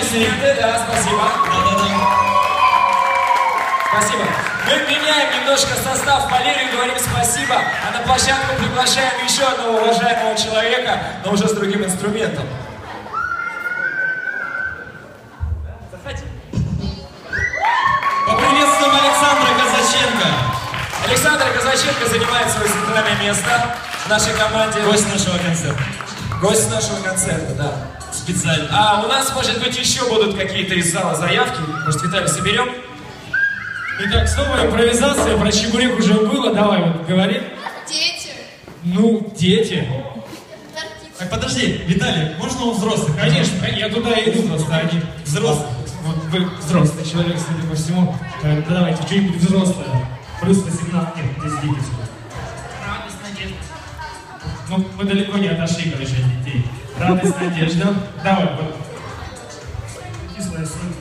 аплодисменты, да, спасибо. Спасибо. Мы меняем немножко состав. Валерию говорим спасибо, а на площадку приглашаем еще одного уважаемого человека, но уже с другим инструментом. Заходи. Поприветствуем Александра Казаченко. Александр Казаченко занимает свое центральное место в нашей команде. Гость нашего концерта. Гость нашего концерта, да. Специально. А у нас, может быть, еще будут какие-то из зала заявки. Может, Виталий, соберем? Итак, снова импровизация, про чебурек уже было, давай вот говори. Дети. Ну, дети. Так, подожди, Виталий, можно у взрослых? Конечно, я туда иду, просто они Взрослых. Вот вы взрослый человек, судя по всему. Да, давайте, что-нибудь взрослое. Плюс 18, нет, здесь дети. Радость, надежда. Ну, мы далеко не отошли, короче, от детей. Радость, надежда. Давай, вот. Кислая соль.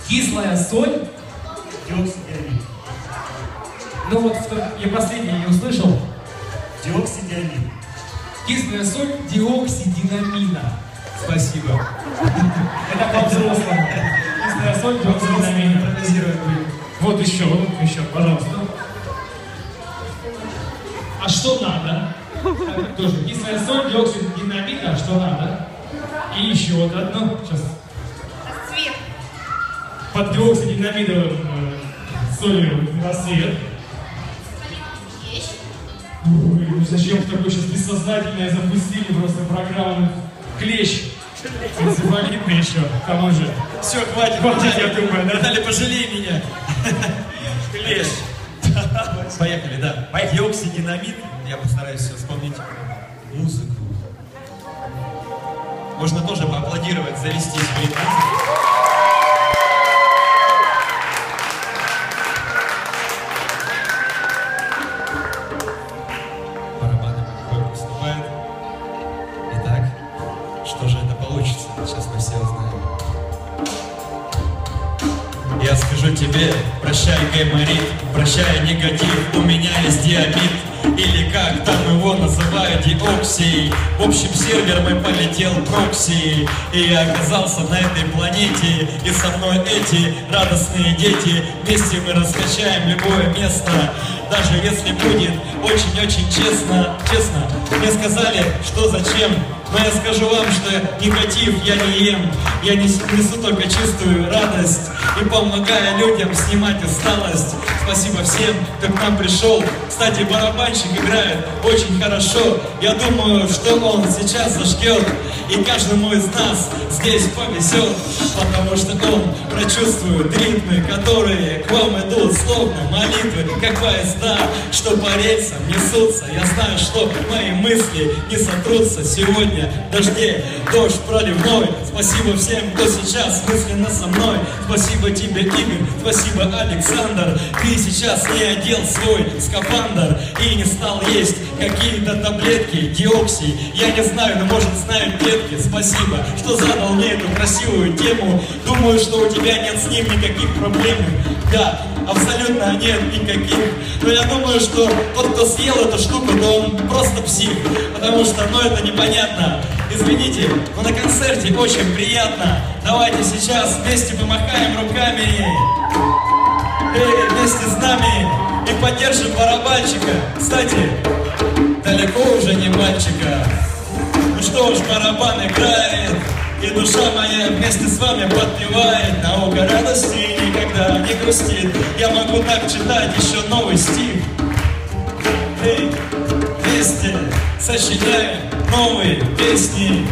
Кислая соль? Диоксидиамид. Ну вот, я последний не услышал. Диоксидиамид. Кислая соль диоксидинамина. Спасибо. Это по-взрослому. Кислая соль диоксидинамина. Вот еще, пожалуйста. А что надо? Тоже кислая соль диоксидинамина, а что надо? И еще вот одно. Сейчас. Цвет. Под диоксидинамидовым солью рассвет. Ой, ну зачем такое сейчас бессознательное запустили просто программу? Клещ. Энцефалитный еще. Кому же? Все, хватит, я думаю, да? Виталий, пожалей меня. Клещ. Поехали, да. Диоксидинамид. Я постараюсь вспомнить музыку. Можно тоже поаплодировать, завести свои музыки. Барабаны потихоньку вступают. Итак, что же это получится? Сейчас мы все узнаем. Я скажу тебе, прощай гайморит, прощай негатив, у меня есть диабет. Или как там его называют, диоксий. В общем, сервер мой полетел прокси, и я оказался на этой планете. И со мной эти радостные дети. Вместе мы раскачаем любое место, даже если будет очень-очень честно. Честно, мне сказали, что зачем. Но я скажу вам, что негатив я не ем. Я несу только чистую радость и помогаю людям снимать усталость. Спасибо всем, кто к нам пришел. Кстати, барабанщик играет очень хорошо. Я думаю, что он сейчас зажгет и каждому из нас здесь повезет, потому что он прочувствует ритмы, которые к вам идут словно молитвы, как поезда, что по рельсам несутся. Я знаю, что мои мысли не сотрутся сегодня в дожде, дождь проливной. Спасибо всем, кто сейчас мысленно со мной. Спасибо тебе, Игорь, спасибо, Александр. Ты сейчас не одел свой скафандр и не стал есть какие-то таблетки, диоксий. Я не знаю, но может знают детки. Спасибо, что задал мне эту красивую тему. Думаю, что у тебя нет с ним никаких проблем. Да, абсолютно нет никаких. Но я думаю, что тот, кто съел эту штуку, то он просто псих. Потому что, ну, это непонятно. Извините, но на концерте очень приятно. Давайте сейчас вместе помахаем руками. Эй, вместе с нами. И поддержим барабанщика. Кстати, далеко уже не мальчика. Ну что ж, барабан играет, и душа моя вместе с вами подпевает. Наука радости никогда не грустит. Я могу так читать еще новый стих. Эй, вместе сочиняем новые песни.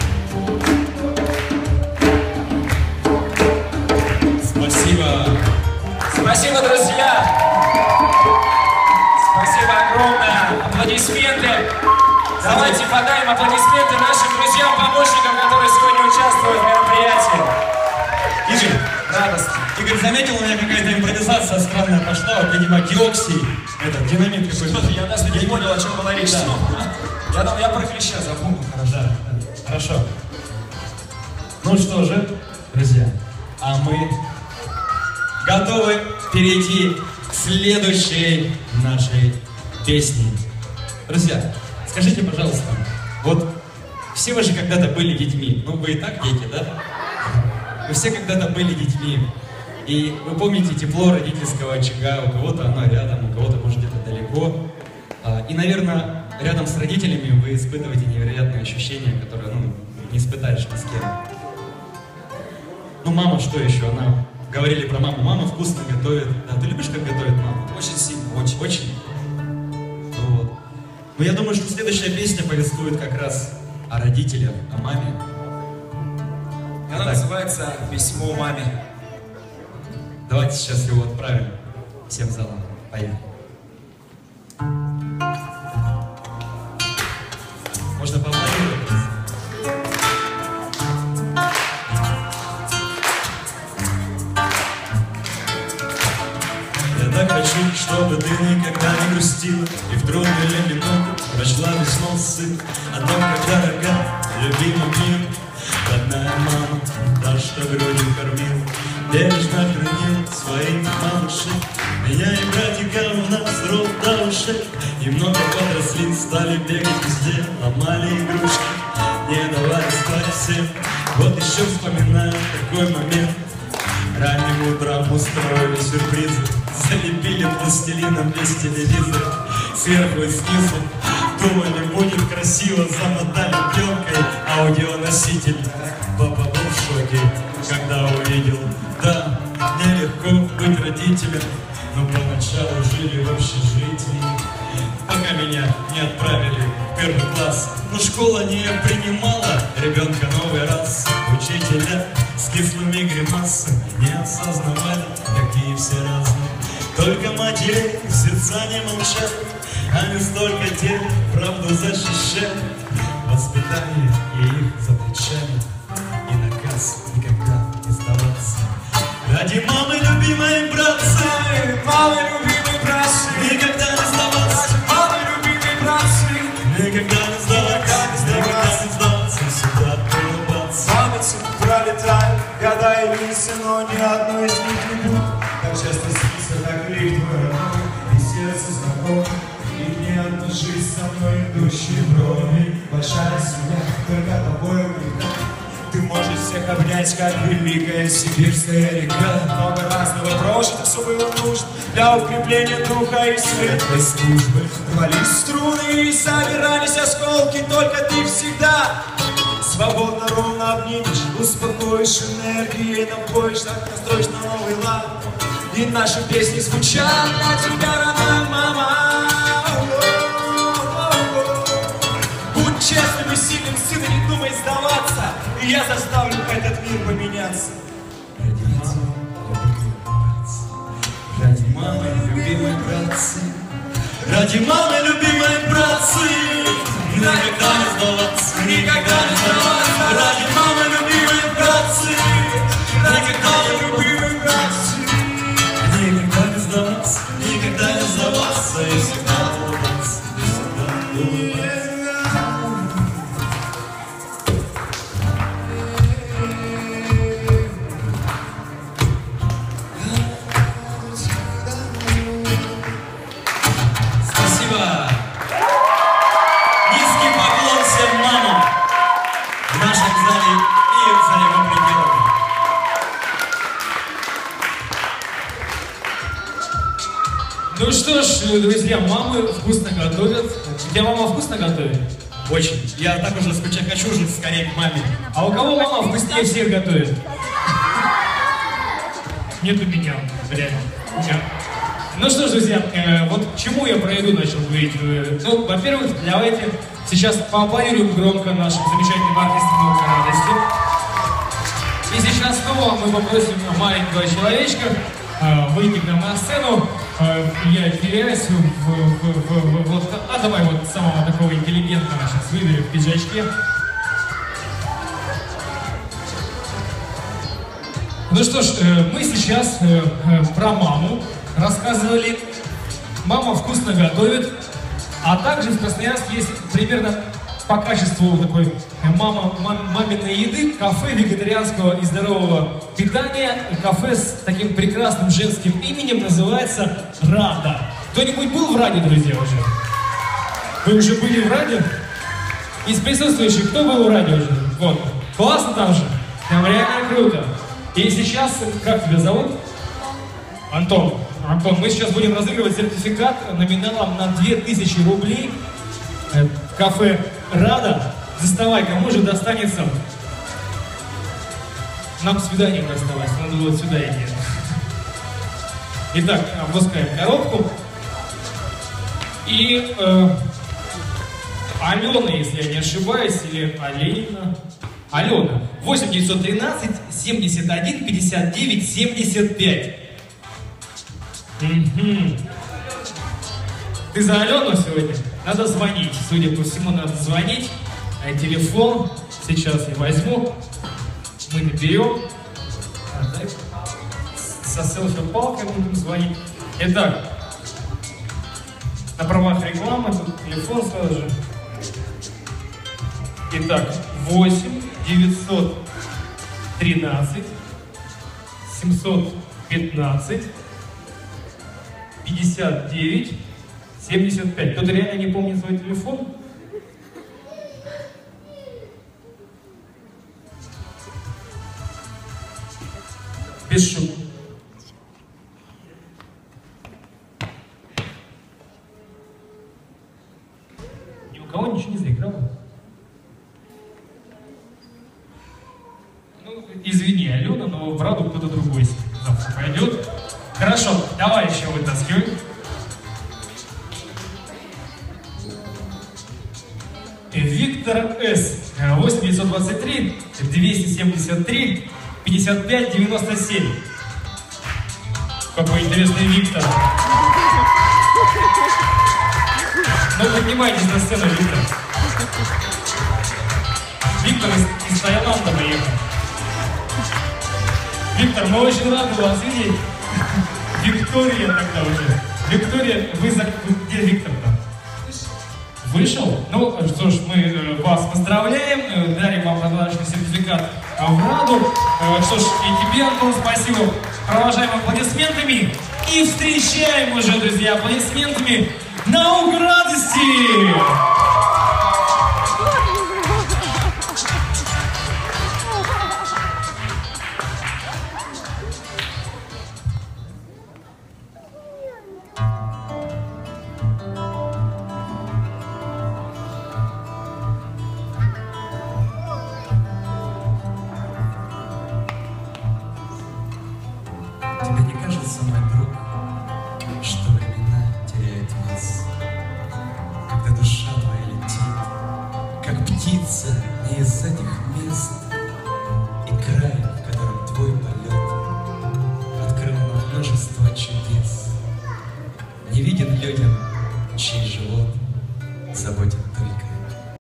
Спасибо. Спасибо, друзья. Спасибо огромное. Аплодисменты. Давайте подаем аплодисменты нашим друзьям, помощникам, которые сегодня участвуют в мероприятии. Игорь, Радость. Игорь, заметил, у меня какая-то импровизация странная пошла, вот, видимо, диоксий, это, динамит какой-то. Я даже не понял, о чем была речь. Я про клеща запомнил. Да, хорошо. Ну что же, друзья, а мы готовы перейти к следующей нашей песне. Друзья, скажите, пожалуйста, вот все вы же когда-то были детьми, ну вы и так дети, да? вы все когда-то были детьми. И вы помните тепло родительского очага, у кого-то оно рядом, у кого-то, может, где-то далеко. И, наверное, рядом с родителями вы испытываете невероятные ощущения, которые, не испытаешь ни с кем. Ну, мама, что еще? Говорили про маму. Мама вкусно готовит. Да, ты любишь, как готовит мама? Очень сильно, очень. Очень? Ну вот. Но я думаю, что следующая песня повествует как раз о родителях, о маме. Она называется «Письмо маме». Давайте сейчас его отправим всем залом. Поехали. Можно поаплодировать? Я так хочу, чтобы ты никогда не грустила и в трудную минуту прочла весну сын о том, как дорога любимый мир. Родная мама, та, что грудью кормила, бережно хранил своих малышей. Меня и братика у нас рот до ушей. Немного подросли, стали бегать везде, ломали игрушки, не давали спать всем. Вот еще вспоминаю такой момент. Ранним утром устроили сюрпризы, залепили пластилином весь телевизор. Сверху и снизу думали, будет красиво, замотали пленкой аудионоситель. Папа был в шоке, когда увидел. Да, нелегко быть родителем, но поначалу жили в общежитии, пока меня не отправили в первый класс. Но школа не принимала ребенка новый раз. Учителя с кислыми гримасами не осознавали, какие все разные. Только матерей в сердца не молчат, они столько дел правду защищают. Воспитание и их за плечами, и наказ никогда не сдаваться. Ради мамы, любимой братцы, Мамы, любимые братцы, никогда не сдаваться. мамы, любимые братцы, Никогда не сдаваться, никогда не сдаваться, всегда улыбаться. памяти пролетают года и лица, но ни одной из них не будет. Так часто снится, так лик твой родной, и сердце знакомо, и не одна жизнь со мной идущие брови. Большая семья, только тобой греха. Ты можешь всех обнять, как великая сибирская река. Много разного прожито, все было нужно для укрепления духа и светлой службы. Рвались струны и собирались осколки, только ты всегда свободно, ровно обнимешь, успокоишь энергией, напоишь, так настроишь на новый лад. И наши песни звучат для тебя, родная мама. Будь честным и сильным, сын, и не думай сдаваться, и я заставлю этот мир поменяться. Ради мамы, любимые братцы, ради мамы, любимые братцы, никогда не сдаваться, никогда не сдаваться. Ради мамы, любимые братцы, никогда не любимые братцы, никогда не сдаваться, никогда не сдаваться, и всегда улыбаться, и всегда улыбаться. Спасибо! Низкий поклон всем мамам в нашем зале и за его пределами. Ну что ж, друзья, мамы вкусно готовят. У тебя мама вкусно готовит? Очень. Я так уже хочу же скорее к маме. А у кого мама вкуснее всех готовит? Нет у меня, реально. Ну что ж, друзья, вот к чему я про еду начал говорить. Ну, во-первых, давайте сейчас поаплодируем громко нашим замечательным артистам «Наука радости». И сейчас снова мы попросим маленького человечка выйти к нам на сцену. Я теряюсь давай вот самого такого интеллигентного сейчас выберем в пиджачке. Ну что ж, мы сейчас про маму рассказывали. Мама вкусно готовит, а также в Красноярске есть примерно по качеству такой маминой еды кафе вегетарианского и здорового питания. Кафе с таким прекрасным женским именем называется «Рада». Кто-нибудь был в «Раде», друзья, уже? Вы уже были в «Раде»? Из присутствующих кто был в «Раде» уже? Вот. Классно там же? Там реально круто. И сейчас, как тебя зовут? Антон. Антон, мы сейчас будем разыгрывать сертификат номиналом на 2000 рублей в кафе «Рада». Заставай, кому же достанется? Нам свидание досталось, надо вот сюда идти. Итак, опускаем коробку. И Алена, если я не ошибаюсь, или Алена. Алена. 8 913 71 59 75. Ты за Алену сегодня? Надо звонить. Судя по всему, надо звонить. А телефон сейчас я возьму. Мы наберем. Со селфи-палкой будем звонить. Итак, на правах рекламы, тут телефон сразу же. Итак, 8 913 715 59 75. Кто-то реально не помнит свой телефон? Без шуток. Ни у кого ничего не заиграло? Ну, извини, Алена, но в Раду кто-то другой завтра пойдет. Хорошо, давай еще вытаскивай. Виктор С. 8 923 273 55 97. Какой интересный Виктор. Ну, поднимайтесь на сцену, Виктор. Виктор из Таиланда приехал. Виктор, мы очень рады вас видеть. Виктория тогда уже. Виктория, вы где Виктор-то? Вышел? Ну, что ж, мы вас поздравляем, дарим вам подарочный сертификат в Раду. Что ж, и тебе, Антон, спасибо. Провожаем аплодисментами и встречаем уже, друзья, аплодисментами «Наук радости». Тебе не кажется, мой друг, что времена теряют нас, когда душа твоя летит, как птица не из этих мест,